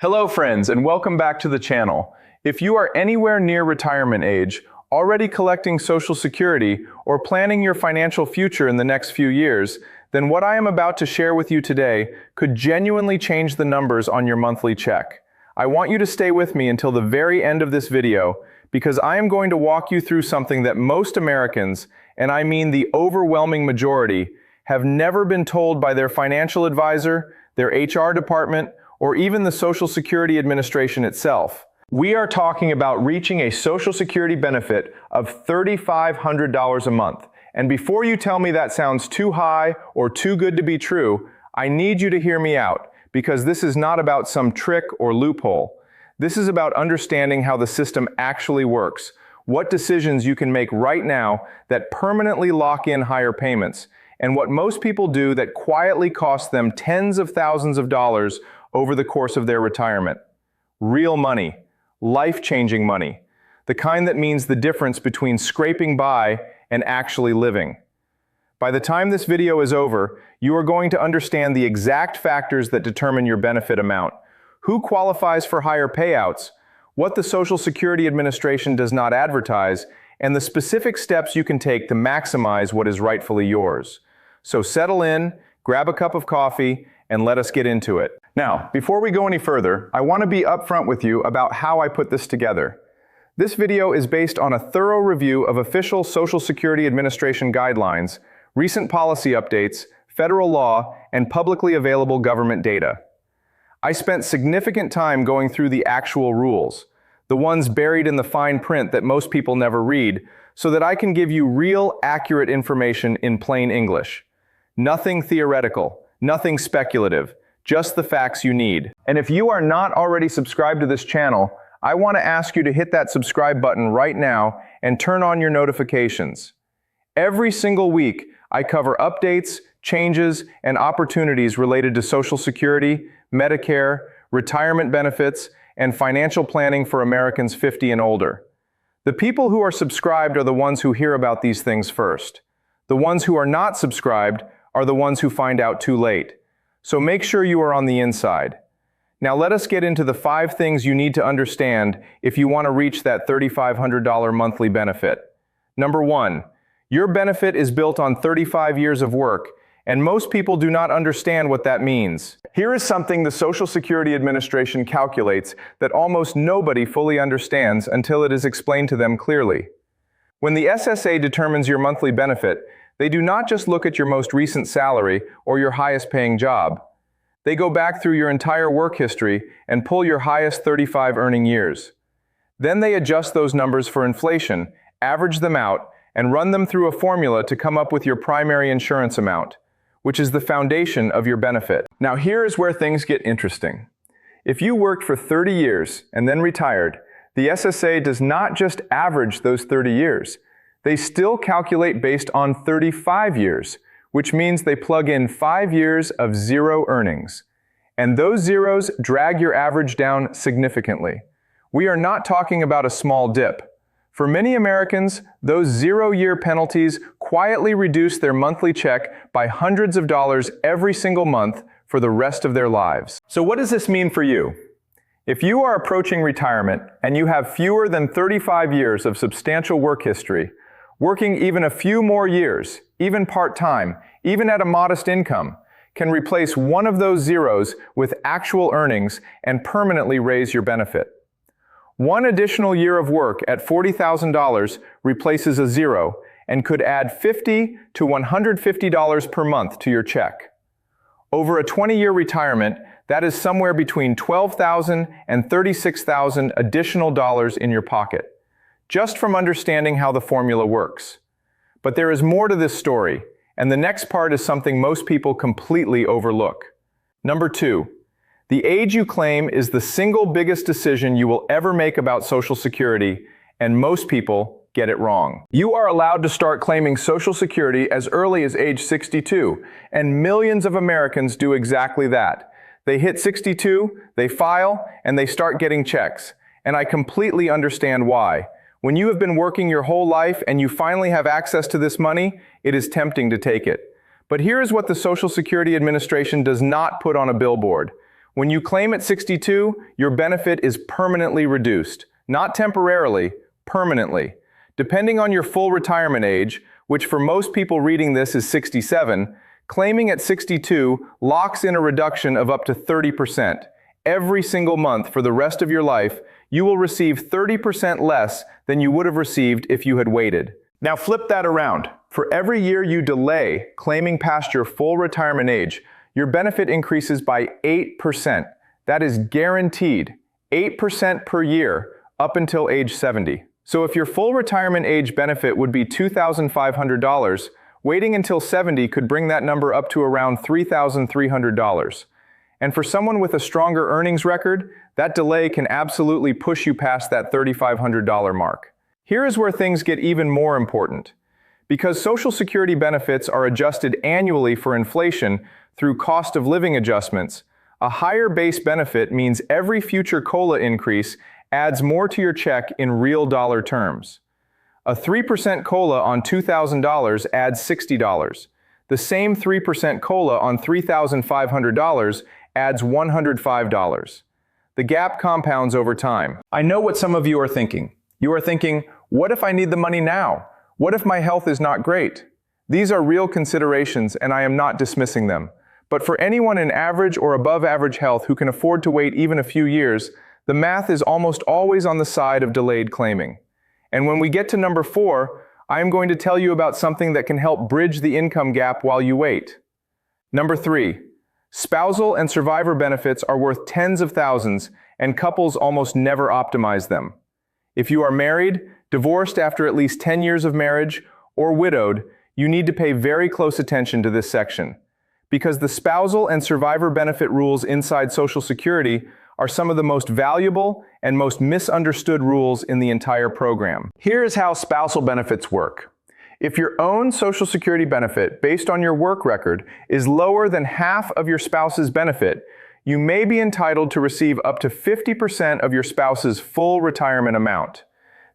Hello friends, and welcome back to the channel. If you are anywhere near retirement age, already collecting Social Security, or planning your financial future in the next few years, then what I am about to share with you today could genuinely change the numbers on your monthly check. I want you to stay with me until the very end of this video, because I am going to walk you through something that most Americans, and I mean the overwhelming majority, have never been told by their financial advisor, their HR department, or even the Social Security Administration itself. We are talking about reaching a Social Security benefit of $3,500 a month. And before you tell me that sounds too high or too good to be true, I need you to hear me out, because this is not about some trick or loophole. This is about understanding how the system actually works, what decisions you can make right now that permanently lock in higher payments, and what most people do that quietly cost them tens of thousands of dollars over the course of their retirement. Real money, life-changing money, the kind that means the difference between scraping by and actually living. By the time this video is over, you are going to understand the exact factors that determine your benefit amount, who qualifies for higher payouts, what the Social Security Administration does not advertise, and the specific steps you can take to maximize what is rightfully yours. So settle in, grab a cup of coffee, and let us get into it. Now, before we go any further, I want to be upfront with you about how I put this together. This video is based on a thorough review of official Social Security Administration guidelines, recent policy updates, federal law, and publicly available government data. I spent significant time going through the actual rules, the ones buried in the fine print that most people never read, so that I can give you real, accurate information in plain English. Nothing theoretical, nothing speculative, just the facts you need. And if you are not already subscribed to this channel, I want to ask you to hit that subscribe button right now and turn on your notifications. Every single week, I cover updates, changes, and opportunities related to Social Security, Medicare, retirement benefits, and financial planning for Americans 50 and older. The people who are subscribed are the ones who hear about these things first. The ones who are not subscribed are the ones who find out too late. So make sure you are on the inside. Now let us get into the 5 things you need to understand if you want to reach that $3,500 monthly benefit. Number 1, your benefit is built on 35 years of work, and most people do not understand what that means. Here is something the Social Security Administration calculates that almost nobody fully understands until it is explained to them clearly. When the SSA determines your monthly benefit, they do not just look at your most recent salary or your highest paying job. They go back through your entire work history and pull your highest 35 earning years. Then they adjust those numbers for inflation, average them out, and run them through a formula to come up with your primary insurance amount, which is the foundation of your benefit. Now here is where things get interesting. If you worked for 30 years and then retired, the SSA does not just average those 30 years. They still calculate based on 35 years, which means they plug in 5 years of zero earnings. And those zeros drag your average down significantly. We are not talking about a small dip. For many Americans, those zero-year penalties quietly reduce their monthly check by hundreds of dollars every single month for the rest of their lives. So what does this mean for you? If you are approaching retirement and you have fewer than 35 years of substantial work history, working even a few more years, even part-time, even at a modest income, can replace one of those zeros with actual earnings and permanently raise your benefit. One additional year of work at $40,000 replaces a zero and could add $50 to $150 per month to your check. Over a 20-year retirement, that is somewhere between $12,000 and $36,000 additional dollars in your pocket, just from understanding how the formula works. But there is more to this story, and the next part is something most people completely overlook. Number 2, the age you claim is the single biggest decision you will ever make about Social Security, and most people get it wrong. You are allowed to start claiming Social Security as early as age 62, and millions of Americans do exactly that. They hit 62, they file, and they start getting checks. And I completely understand why. When you have been working your whole life and you finally have access to this money, it is tempting to take it. But here is what the Social Security Administration does not put on a billboard. When you claim at 62, your benefit is permanently reduced. Not temporarily, permanently. Depending on your full retirement age, which for most people reading this is 67, claiming at 62 locks in a reduction of up to 30%. Every single month for the rest of your life, you will receive 30% less than you would have received if you had waited. Now flip that around. For every year you delay claiming past your full retirement age, your benefit increases by 8%. That is guaranteed. 8% per year up until age 70. So if your full retirement age benefit would be $2,500, waiting until 70 could bring that number up to around $3,300. And for someone with a stronger earnings record, that delay can absolutely push you past that $3,500 mark. Here is where things get even more important. Because Social Security benefits are adjusted annually for inflation through cost of living adjustments, a higher base benefit means every future COLA increase adds more to your check in real dollar terms. A 3% COLA on $2,000 adds $60. The same 3% COLA on $3,500 adds $105. The gap compounds over time. I know what some of you are thinking. You are thinking, what if I need the money now? What if my health is not great? These are real considerations and I am not dismissing them. But for anyone in average or above average health who can afford to wait even a few years, the math is almost always on the side of delayed claiming. And when we get to number 4, I am going to tell you about something that can help bridge the income gap while you wait. Number 3, spousal and survivor benefits are worth tens of thousands and couples almost never optimize them. If you are married, divorced after at least 10 years of marriage, or widowed, you need to pay very close attention to this section. Because the spousal and survivor benefit rules inside Social Security are some of the most valuable and most misunderstood rules in the entire program. Here is how spousal benefits work. If your own Social Security benefit based on your work record is lower than half of your spouse's benefit, you may be entitled to receive up to 50% of your spouse's full retirement amount.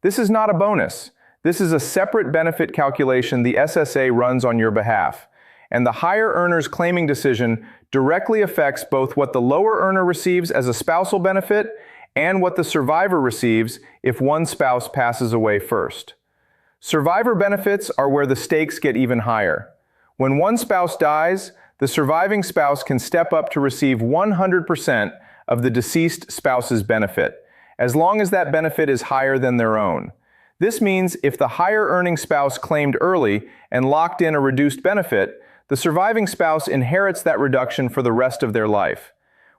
This is not a bonus. This is a separate benefit calculation the SSA runs on your behalf. And the higher earner's claiming decision directly affects both what the lower earner receives as a spousal benefit and what the survivor receives if one spouse passes away first. Survivor benefits are where the stakes get even higher. When one spouse dies, the surviving spouse can step up to receive 100% of the deceased spouse's benefit, as long as that benefit is higher than their own. This means if the higher earning spouse claimed early and locked in a reduced benefit, the surviving spouse inherits that reduction for the rest of their life.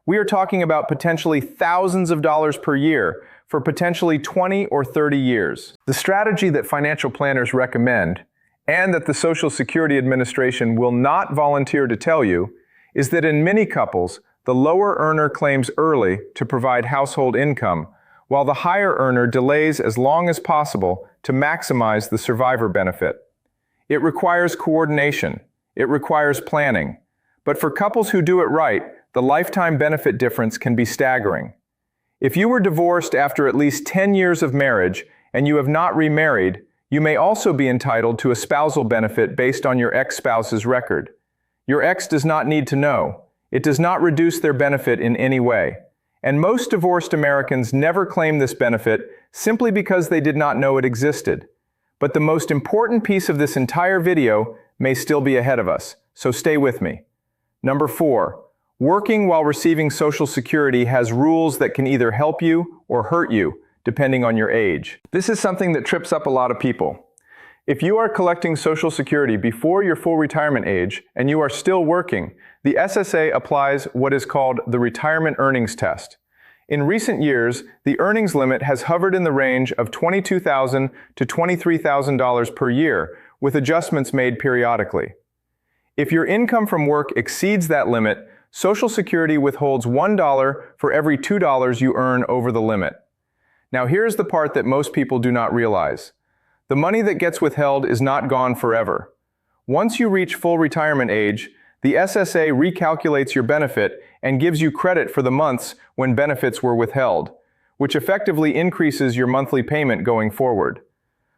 We are talking about potentially thousands of dollars per year for potentially 20 or 30 years. The strategy that financial planners recommend, and that the Social Security Administration will not volunteer to tell you, is that in many couples, the lower earner claims early to provide household income, while the higher earner delays as long as possible to maximize the survivor benefit. It requires coordination. It requires planning. But for couples who do it right, the lifetime benefit difference can be staggering. If you were divorced after at least 10 years of marriage and you have not remarried, you may also be entitled to a spousal benefit based on your ex-spouse's record. Your ex does not need to know. It does not reduce their benefit in any way. And most divorced Americans never claim this benefit simply because they did not know it existed. But the most important piece of this entire video may still be ahead of us, so stay with me. Number 4, working while receiving Social Security has rules that can either help you or hurt you, depending on your age. This is something that trips up a lot of people. If you are collecting Social Security before your full retirement age and you are still working, the SSA applies what is called the Retirement Earnings Test. In recent years, the earnings limit has hovered in the range of $22,000 to $23,000 per year, with adjustments made periodically. If your income from work exceeds that limit, Social Security withholds $1 for every $2 you earn over the limit. Now here's the part that most people do not realize. The money that gets withheld is not gone forever. Once you reach full retirement age, the SSA recalculates your benefit and gives you credit for the months when benefits were withheld, which effectively increases your monthly payment going forward.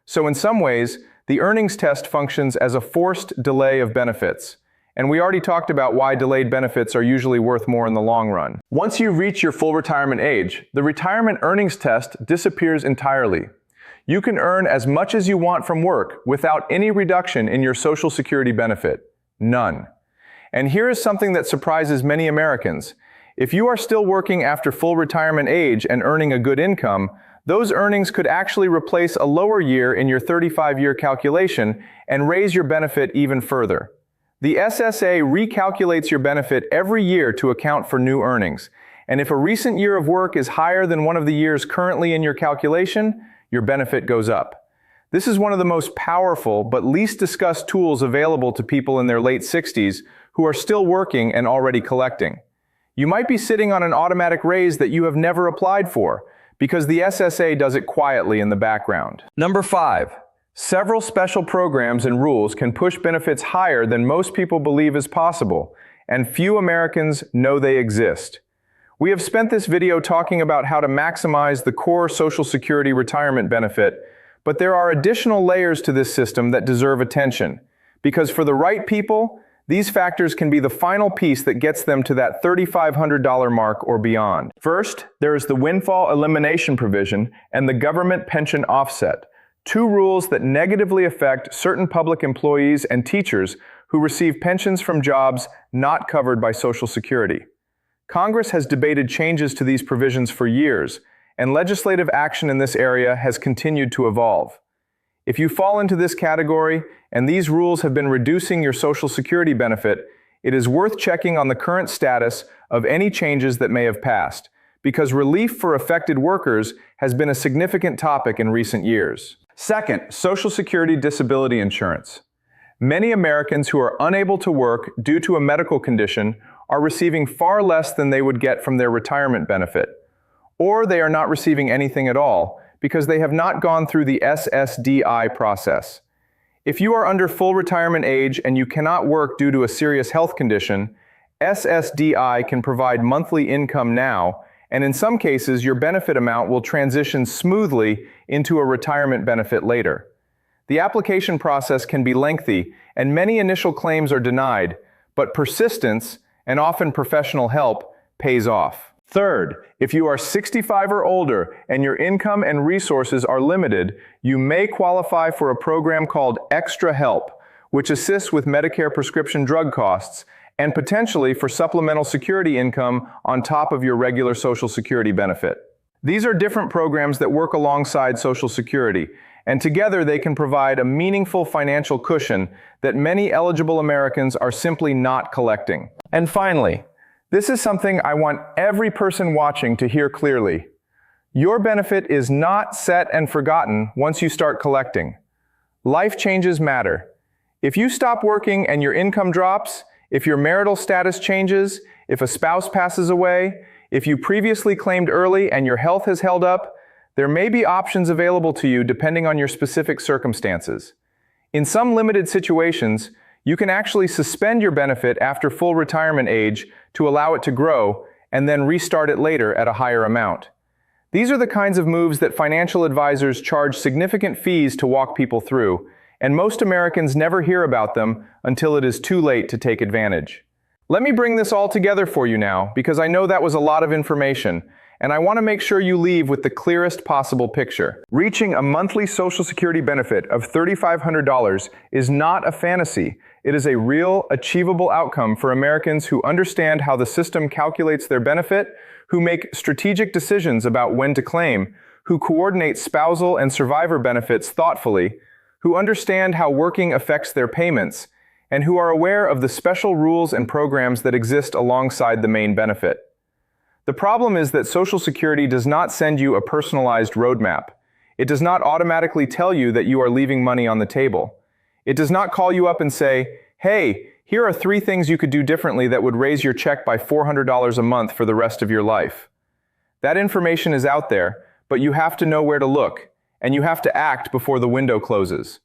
So in some ways, the earnings test functions as a forced delay of benefits, And we already talked about why delayed benefits are usually worth more in the long run. Once you reach your full retirement age, the retirement earnings test disappears entirely. You can earn as much as you want from work without any reduction in your Social Security benefit. None. And here is something that surprises many Americans. If you are still working after full retirement age and earning a good income, those earnings could actually replace a lower year in your 35-year calculation and raise your benefit even further. The SSA recalculates your benefit every year to account for new earnings. And if a recent year of work is higher than one of the years currently in your calculation, your benefit goes up. This is one of the most powerful but least discussed tools available to people in their late 60s who are still working and already collecting. You might be sitting on an automatic raise that you have never applied for, because the SSA does it quietly in the background. Number 5. Several special programs and rules can push benefits higher than most people believe is possible, and few Americans know they exist. We have spent this video talking about how to maximize the core Social Security retirement benefit, but there are additional layers to this system that deserve attention, because for the right people, these factors can be the final piece that gets them to that $3,500 mark or beyond. First, there is the windfall elimination provision and the government pension offset, two rules that negatively affect certain public employees and teachers who receive pensions from jobs not covered by Social Security. Congress has debated changes to these provisions for years, and legislative action in this area has continued to evolve. If you fall into this category, and these rules have been reducing your Social Security benefit, it is worth checking on the current status of any changes that may have passed, because relief for affected workers has been a significant topic in recent years. Second, Social Security disability insurance. Many Americans who are unable to work due to a medical condition are receiving far less than they would get from their retirement benefit, or they are not receiving anything at all because they have not gone through the SSDI process. If you are under full retirement age and you cannot work due to a serious health condition, SSDI can provide monthly income now, and in some cases your benefit amount will transition smoothly into a retirement benefit later. The application process can be lengthy, and many initial claims are denied, but persistence, and often professional help, pays off. Third, if you are 65 or older and your income and resources are limited, you may qualify for a program called Extra Help, which assists with Medicare prescription drug costs and potentially for supplemental security income on top of your regular Social Security benefit. These are different programs that work alongside Social Security, and together they can provide a meaningful financial cushion that many eligible Americans are simply not collecting. And finally, this is something I want every person watching to hear clearly. Your benefit is not set and forgotten once you start collecting. Life changes matter. If you stop working and your income drops, if your marital status changes, if a spouse passes away, if you previously claimed early and your health has held up, there may be options available to you depending on your specific circumstances. In some limited situations, you can actually suspend your benefit after full retirement age to allow it to grow and then restart it later at a higher amount. These are the kinds of moves that financial advisors charge significant fees to walk people through, and most Americans never hear about them until it is too late to take advantage. Let me bring this all together for you now, because I know that was a lot of information, and I want to make sure you leave with the clearest possible picture. Reaching a monthly Social Security benefit of $3,500 is not a fantasy. It is a real, achievable outcome for Americans who understand how the system calculates their benefit, who make strategic decisions about when to claim, who coordinate spousal and survivor benefits thoughtfully, who understand how working affects their payments, and who are aware of the special rules and programs that exist alongside the main benefit. The problem is that Social Security does not send you a personalized roadmap. It does not automatically tell you that you are leaving money on the table. It does not call you up and say, "Hey, here are 3 things you could do differently that would raise your check by $400 a month for the rest of your life." That information is out there, but you have to know where to look, and you have to act before the window closes.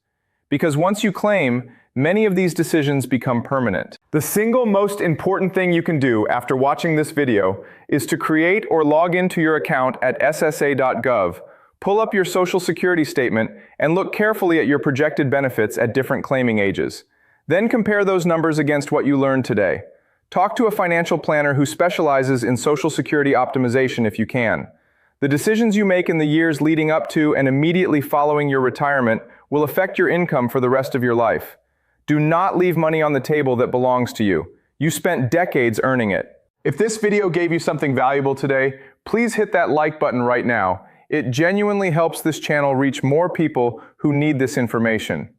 Because once you claim, many of these decisions become permanent. The single most important thing you can do after watching this video is to create or log into your account at ssa.gov, pull up your Social Security statement, and look carefully at your projected benefits at different claiming ages. Then compare those numbers against what you learned today. Talk to a financial planner who specializes in Social Security optimization if you can. The decisions you make in the years leading up to and immediately following your retirement will affect your income for the rest of your life. Do not leave money on the table that belongs to you. You spent decades earning it. If this video gave you something valuable today, please hit that like button right now. It genuinely helps this channel reach more people who need this information.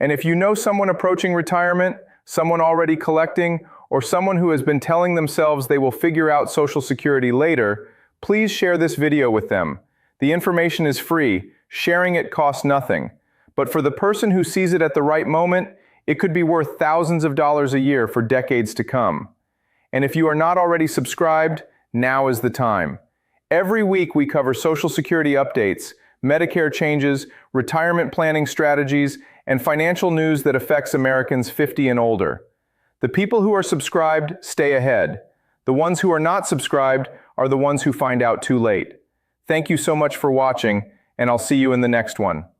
And if you know someone approaching retirement, someone already collecting, or someone who has been telling themselves they will figure out Social Security later, please share this video with them. The information is free, sharing it costs nothing. But for the person who sees it at the right moment, it could be worth thousands of dollars a year for decades to come. And if you are not already subscribed, now is the time. Every week we cover Social Security updates, Medicare changes, retirement planning strategies, and financial news that affects Americans 50 and older. The people who are subscribed stay ahead. The ones who are not subscribed are the ones who find out too late. Thank you so much for watching, and I'll see you in the next one.